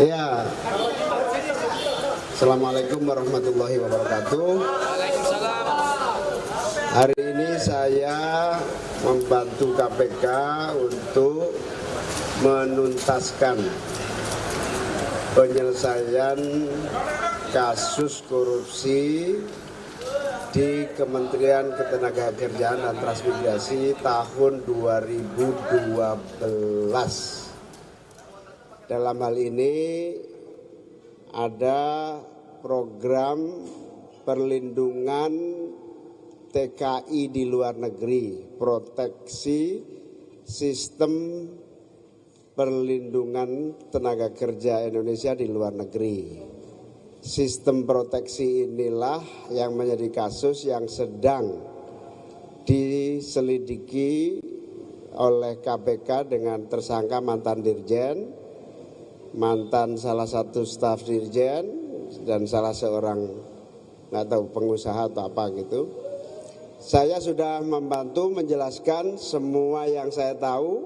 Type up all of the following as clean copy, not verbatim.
Ya, Assalamualaikum warahmatullahi wabarakatuh. Hari ini saya membantu KPK untuk menuntaskan penyelesaian kasus korupsi di Kementerian Ketenagakerjaan dan Transmigrasi tahun 2012. Dalam hal ini ada program perlindungan TKI di luar negeri, proteksi sistem perlindungan tenaga kerja Indonesia di luar negeri. Sistem proteksi inilah yang menjadi kasus yang sedang diselidiki oleh KPK dengan tersangka mantan dirjen, mantan salah satu staf dirjen, dan salah seorang nggak tahu pengusaha atau apa gitu. Saya sudah membantu menjelaskan semua yang saya tahu,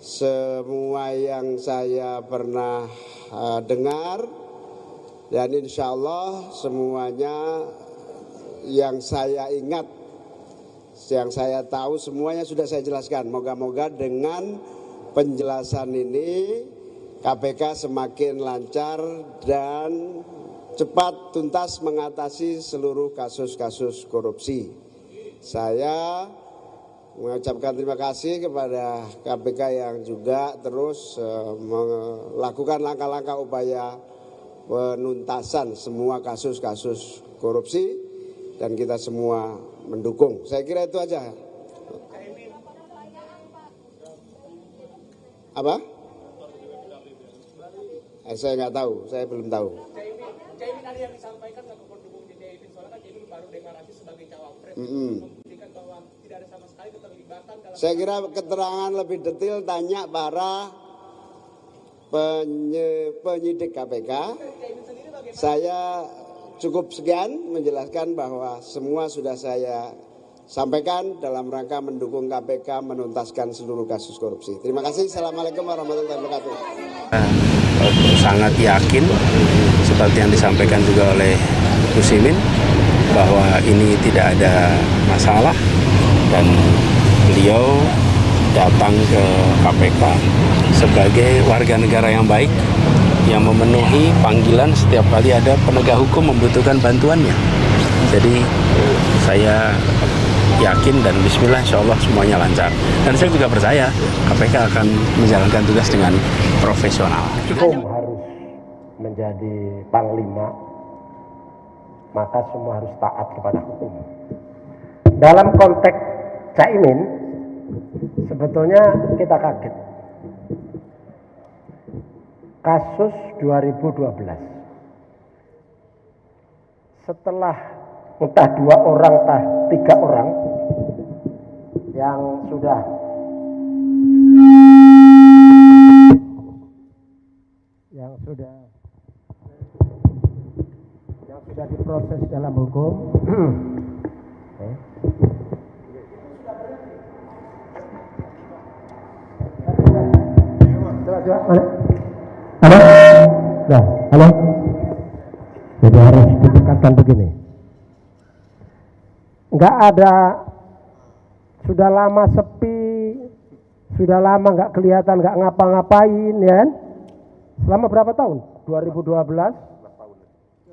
semua yang saya pernah dengar, dan insya Allah semuanya yang saya ingat, yang saya tahu semuanya sudah saya jelaskan. Moga-moga dengan penjelasan ini KPK semakin lancar dan cepat tuntas mengatasi seluruh kasus-kasus korupsi. Saya mengucapkan terima kasih kepada KPK yang juga terus melakukan langkah-langkah upaya penuntasan semua kasus-kasus korupsi dan kita semua mendukung. Saya kira itu aja. Apa? Saya nggak tahu, saya belum tahu. Caimin ada yang disampaikan nggak ke pendukung Caimin, soalnya kan Caimin baru deklarasi sebagai cawapres, membuktikan bahwa tidak ada sama sekali keterlibatan dalam. Saya kira keterangan lebih detail tanya para penyidik KPK. Saya cukup sekian menjelaskan bahwa semua sudah saya sampaikan dalam rangka mendukung KPK menuntaskan seluruh kasus korupsi. Terima kasih. Assalamualaikum warahmatullahi wabarakatuh. Sangat yakin seperti yang disampaikan juga oleh Gus Imin bahwa ini tidak ada masalah dan beliau datang ke KPK sebagai warga negara yang baik yang memenuhi panggilan setiap kali ada penegak hukum membutuhkan bantuannya. Jadi saya yakin dan bismillah insya Allah semuanya lancar. Dan saya juga percaya KPK akan menjalankan tugas dengan profesional. Hukum harus menjadi panglima, maka semua harus taat kepada hukum. Dalam konteks Caimin, sebetulnya kita kaget. Kasus 2012. Setelah entah 2 orang, entah 3 orang yang sudah diproses dalam hukum. Halo? Nah, halo? Jadi harus didekatkan begini. Enggak ada, sudah lama sepi, sudah lama enggak kelihatan, enggak ngapa-ngapain, ya kan? Selama berapa tahun? 2012?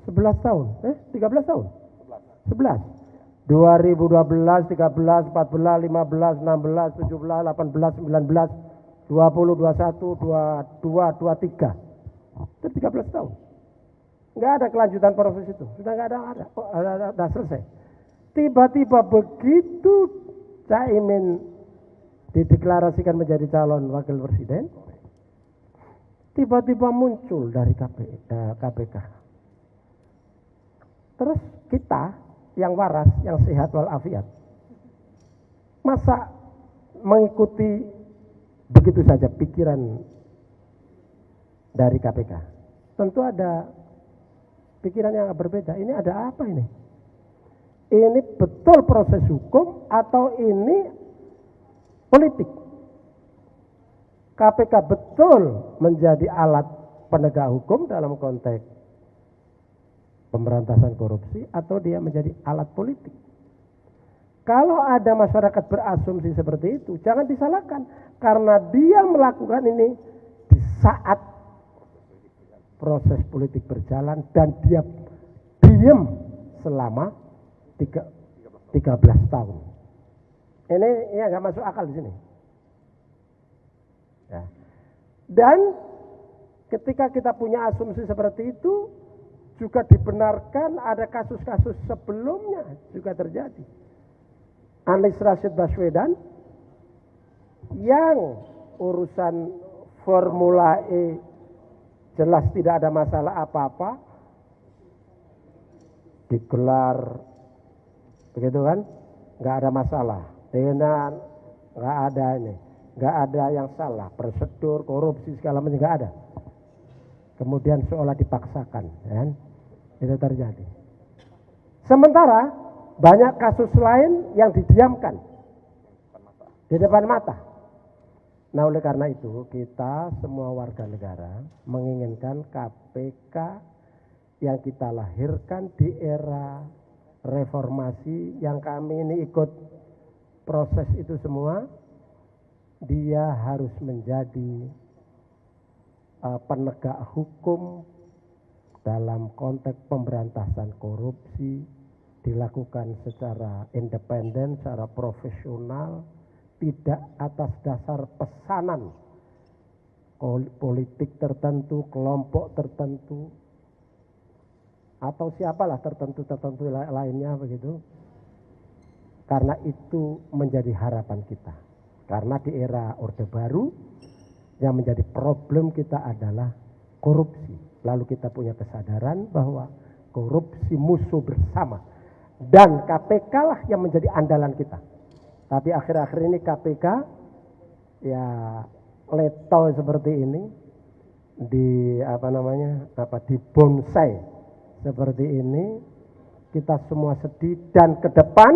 11 tahun? 13 tahun? 11. 2012, 13, 14, 15, 16, 17, 18, 19, 20, 21, 22, 23. Itu 13 tahun. Enggak ada kelanjutan proses itu. Sudah enggak ada selesai. Tiba-tiba begitu Caimin dideklarasikan menjadi calon wakil presiden, tiba-tiba muncul dari KPK. Terus kita yang waras, yang sehat walafiat, masa mengikuti begitu saja pikiran dari KPK? Tentu ada pikiran yang berbeda. Ini ada apa ini? Ini betul proses hukum atau ini politik? KPK betul menjadi alat penegak hukum dalam konteks pemberantasan korupsi atau dia menjadi alat politik. Kalau ada masyarakat berasumsi seperti itu, jangan disalahkan karena dia melakukan ini di saat proses politik berjalan dan dia diam selama 13 tahun. Ini ya nggak masuk akal di sini. Ya. Dan ketika kita punya asumsi seperti itu, juga dibenarkan ada kasus-kasus sebelumnya juga terjadi. Anies Rashid Baswedan yang urusan Formula E jelas tidak ada masalah apa-apa, digelar begitu kan, nggak ada masalah, dengan nggak ada ini, nggak ada yang salah, prosedur korupsi segala macam nggak ada. Kemudian seolah dipaksakan, kan? Itu terjadi. Sementara banyak kasus lain yang didiamkan di depan mata. Nah, oleh karena itu kita semua warga negara menginginkan KPK yang kita lahirkan di era reformasi, yang kami ini ikut proses itu semua, dia harus menjadi penegak hukum dalam konteks pemberantasan korupsi, dilakukan secara independen, secara profesional, tidak atas dasar pesanan politik tertentu, kelompok tertentu, atau siapalah tertentu lainnya begitu. Karena itu menjadi harapan kita. Karena di era Orde Baru yang menjadi problem kita adalah korupsi. Lalu kita punya kesadaran bahwa korupsi musuh bersama. Dan KPK lah yang menjadi andalan kita. Tapi akhir-akhir ini KPK ya leto seperti ini, di di bonsai seperti ini, kita semua sedih. Dan ke depan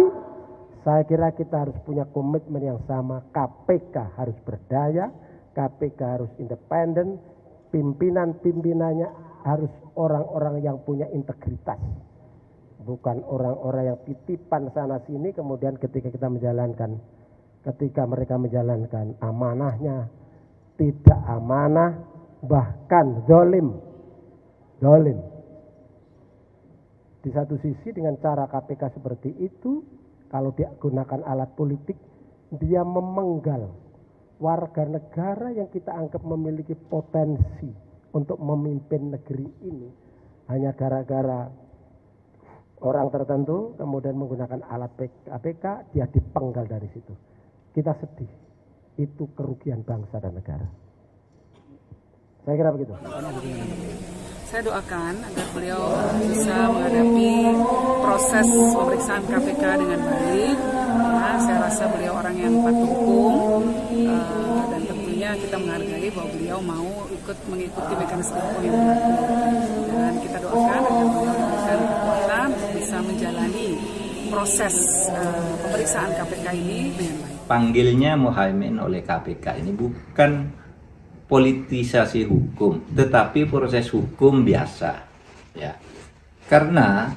saya kira kita harus punya komitmen yang sama. KPK harus berdaya, KPK harus independen, pimpinan-pimpinannya harus orang-orang yang punya integritas, bukan orang-orang yang titipan sana sini. Kemudian ketika mereka menjalankan amanahnya tidak amanah, bahkan zalim. Di satu sisi dengan cara KPK seperti itu, kalau dia gunakan alat politik, dia memenggal warga negara yang kita anggap memiliki potensi untuk memimpin negeri ini hanya gara-gara orang tertentu, kemudian menggunakan alat KPK, dia dipenggal dari situ. Kita sedih. Itu kerugian bangsa dan negara. Saya kira begitu. Saya doakan agar beliau bisa menghadapi proses pemeriksaan KPK dengan baik. Nah, saya rasa beliau orang yang patuh hukum, dan tentunya kita menghargai bahwa beliau mau mengikuti mekanisme hukum yang berlaku. Dan kita doakan agar beliau diberikan kekuatan bisa menjalani proses pemeriksaan KPK ini dengan baik. Panggilnya Muhaimin oleh KPK ini bukan politisasi hukum, tetapi proses hukum biasa, ya. Karena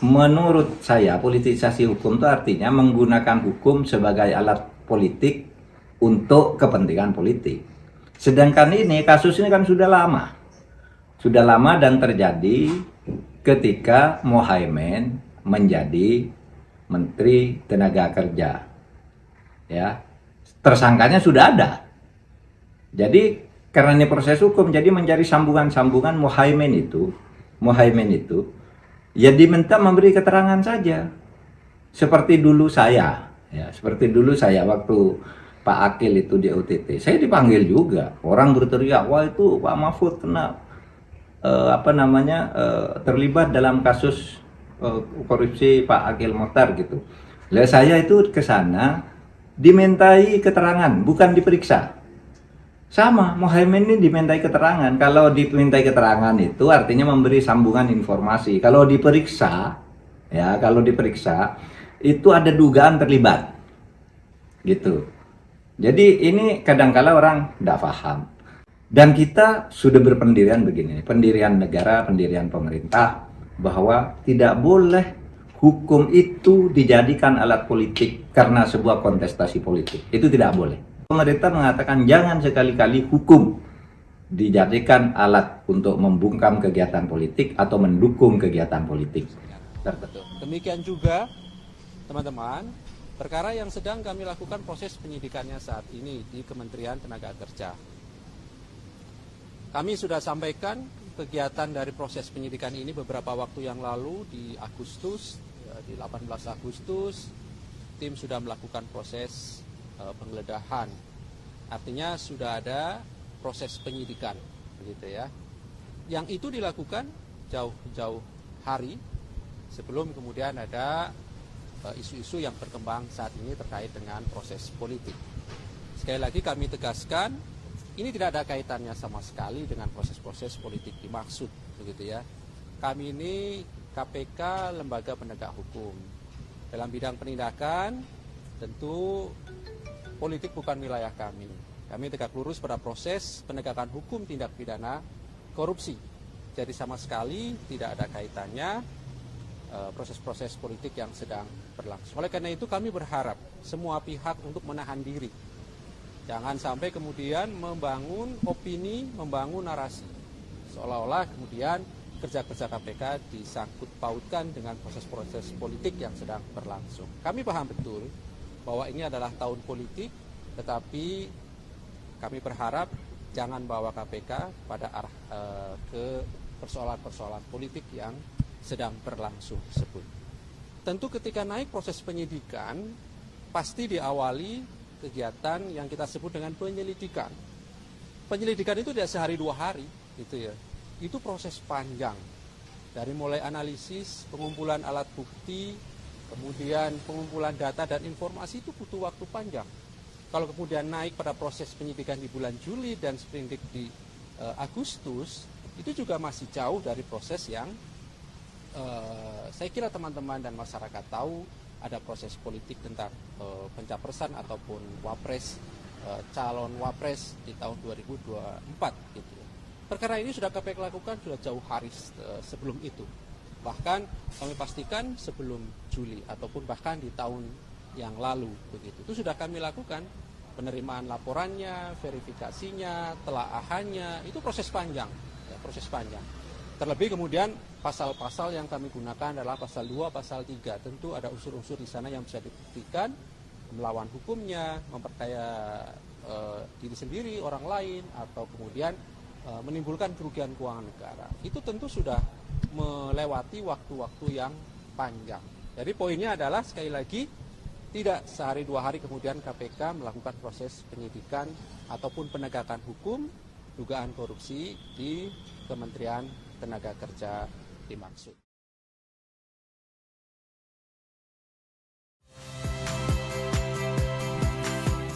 menurut saya politisasi hukum itu artinya menggunakan hukum sebagai alat politik untuk kepentingan politik. Sedangkan kasus ini kan sudah lama dan terjadi ketika Muhaimin menjadi Menteri Tenaga Kerja, ya. Tersangkanya sudah ada. Jadi karena ini proses hukum, jadi menjadi sambungan-sambungan Muhaimin itu ya diminta memberi keterangan saja. Seperti dulu saya waktu Pak Akil itu di OTT, saya dipanggil juga. Orang berteriak, wah itu Pak Mahfud kena terlibat dalam kasus korupsi Pak Akil Mokhtar gitu. Lah saya itu ke sana dimintai keterangan, bukan diperiksa. Sama, Muhaimin ini dimintai keterangan. Kalau dimintai keterangan itu artinya memberi sambungan informasi. Kalau diperiksa itu ada dugaan terlibat. Gitu. Jadi ini kadangkala orang tidak paham. Dan kita sudah berpendirian begini, pendirian negara, pendirian pemerintah, bahwa tidak boleh hukum itu dijadikan alat politik karena sebuah kontestasi politik. Itu tidak boleh. Pemerintah mengatakan jangan sekali-kali hukum dijadikan alat untuk membungkam kegiatan politik atau mendukung kegiatan politik. Demikian juga, teman-teman, perkara yang sedang kami lakukan proses penyidikannya saat ini di Kementerian Tenaga Kerja. Kami sudah sampaikan kegiatan dari proses penyidikan ini beberapa waktu yang lalu di Agustus, di 18 Agustus, tim sudah melakukan proses penggeledahan. Artinya sudah ada proses penyidikan, gitu ya. Yang itu dilakukan jauh-jauh hari sebelum kemudian ada isu-isu yang berkembang saat ini terkait dengan proses politik. Sekali lagi kami tegaskan, ini tidak ada kaitannya sama sekali dengan proses-proses politik dimaksud, begitu ya. Kami ini KPK, lembaga penegak hukum. Dalam bidang penindakan, tentu politik bukan wilayah kami. Kami tegak lurus pada proses penegakan hukum tindak pidana korupsi. Jadi sama sekali tidak ada kaitannya proses-proses politik yang sedang berlangsung. Oleh karena itu kami berharap semua pihak untuk menahan diri. Jangan sampai kemudian membangun opini, membangun narasi. Seolah-olah kemudian kerja-kerja KPK disangkut pautkan dengan proses-proses politik yang sedang berlangsung. Kami paham betul bahwa ini adalah tahun politik, tetapi kami berharap jangan bawa KPK pada arah ke persoalan-persoalan politik yang sedang berlangsung tersebut. Tentu ketika naik proses penyidikan, pasti diawali kegiatan yang kita sebut dengan penyelidikan. Penyelidikan itu tidak sehari dua hari, gitu ya. Itu proses panjang. Dari mulai analisis, pengumpulan alat bukti, kemudian pengumpulan data dan informasi itu butuh waktu panjang. Kalau kemudian naik pada proses penyidikan di bulan Juli dan sprindik di Agustus, itu juga masih jauh dari proses yang saya kira teman-teman dan masyarakat tahu ada proses politik tentang pencapresan ataupun wapres, calon wapres di tahun 2024 gitu. Perkara ini sudah KPK lakukan sudah jauh hari sebelum itu. Bahkan kami pastikan sebelum Juli ataupun bahkan di tahun yang lalu begitu. Itu sudah kami lakukan penerimaan laporannya, verifikasinya, telaahannya, itu proses panjang, ya, proses panjang. Terlebih kemudian pasal-pasal yang kami gunakan adalah pasal 2, pasal 3. Tentu ada unsur-unsur di sana yang bisa dibuktikan melawan hukumnya, memperkaya diri sendiri, orang lain, atau kemudian menimbulkan kerugian keuangan negara. Itu tentu sudah melewati waktu-waktu yang panjang. Jadi poinnya adalah sekali lagi tidak sehari dua hari kemudian KPK melakukan proses penyidikan ataupun penegakan hukum dugaan korupsi di Kementerian Tenaga Kerja dimaksud.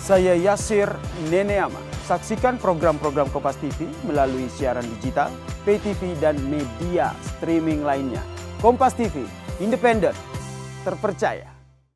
Saya Yasir Neneama. Saksikan program-program Kompas TV melalui siaran digital, pay TV, dan media streaming lainnya. Kompas TV, independen, terpercaya.